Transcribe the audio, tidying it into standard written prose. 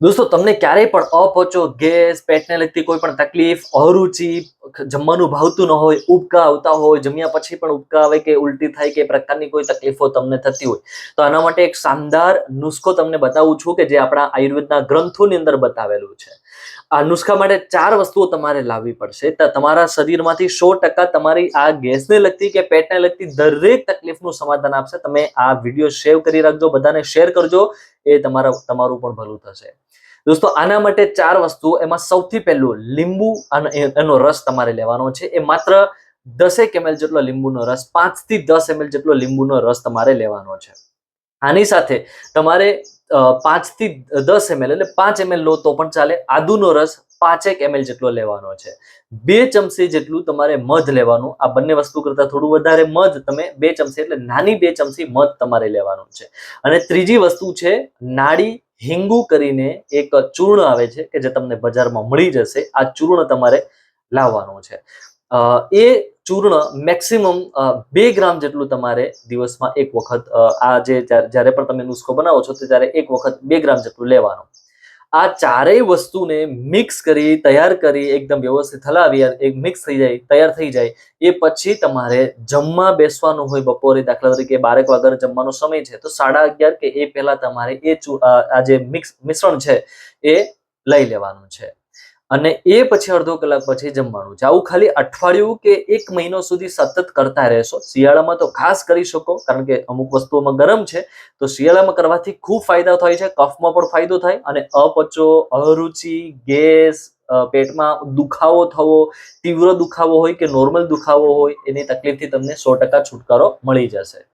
દોસ્તો તમને ક્યારેય પણ અપચો, ગેસ, પેટને લગતી કોઈ પણ તકલીફ, અરુચિ, જમવાનું ભાવતું ન હોય, ઉબકા આવતા હોય, જમ્યા પછી પણ ઉબકા આવે કે ઉલટી થાય કે એ પ્રકારની કોઈ તકલીફો તમને થતી હોય, તો આના માટે એક શાનદાર નુસ્ખો તમને બતાવું છું કે જે આપણા આયુર્વેદના ગ્રંથોની અંદર બતાવેલું છે. આ નુસ્ખા માટે 4 વસ્તુઓ તમારે લાવવી પડશે. તમારા શરીરમાંથી 100% તમારી આ ગેસને લગતી કે પેટને લગતી દરેક તકલીફનું સમાધાન આપશે. તમે આ વિડીયો સેવ કરી રાખજો, બધાને શેર કરજો, એ તમારું પણ ભલું થશે. દોસ્તો આના માટે 4 વસ્તુ, એમાં સૌથી પહેલું લીંબુ અને એનો રસ તમારે લેવાનો છે. એ માત્ર 10 ml જેટલો લીંબુનો રસ, 5 થી 10 ml જેટલો લીંબુનો રસ તમારે લેવાનો છે. આની સાથે તમારે 5 થી 10 ml એટલે 5 ml લો તો પણ ચાલે. આદુનો રસ 5 ml જેટલો લેવાનો છે. 2 ચમચી જેટલું તમારે મધ લેવાનું. આ બંને વસ્તુ કરતા થોડું વધારે મધ, તમે 2 ચમચી એટલે નાની 2 ચમચી મધ તમારે લેવાનું છે. અને ત્રીજી વસ્તુ છે નાડી હિંગુ કરીને એક ચૂર્ણ આવે છે કે જે તમને બજારમાં મળી જશે. આ ચૂર્ણ તમારે લાવવાનું છે. એ ચૂર્ણ મેક્સિમમ 2 ગ્રામ જેટલું તમારે દિવસમાં એક વખત, જ્યારે પણ તમે નુસ્ખો બનાવો છો તો ત્યારે એક વખત 2 ગ્રામ જેટલું લેવાનું. આ ચારેય વસ્તુને મિક્સ કરી, તૈયાર કરી, એકદમ વ્યવસ્થિત હલાવી, એક મિક્સ થઈ જાય, તૈયાર થઈ જાય, એ પછી તમારે જમવા બેસવાનું હોય બપોરે, દાખલા તરીકે 12 વાગ્યાનો જમવાનો સમય છે તો 11:30 કે એ પહેલા તમારે આ જે મિશ્રણ છે એ લઈ લેવાનું છે. અને એ પછી અડધો કલાક પછી જમવાનું છે. આવું ખાલી અઠવાડિયું કે 1 મહિનો સુધી સતત કરતા રહેશો. શિયાળામાં તો ખાસ કરી શકો, કારણ કે અમુક વસ્તુઓમાં ગરમ છે, તો શિયાળામાં કરવાથી ખૂબ ફાયદા થાય છે. કફમાં પણ ફાયદો થાય અને અપચો, અરુચિ, ગેસ, પેટમાં દુખાવો થવો, તીવ્ર દુખાવો હોય કે નોર્મલ દુખાવો હોય, એની તકલીફથી તમને 100% છુટકારો મળી જશે.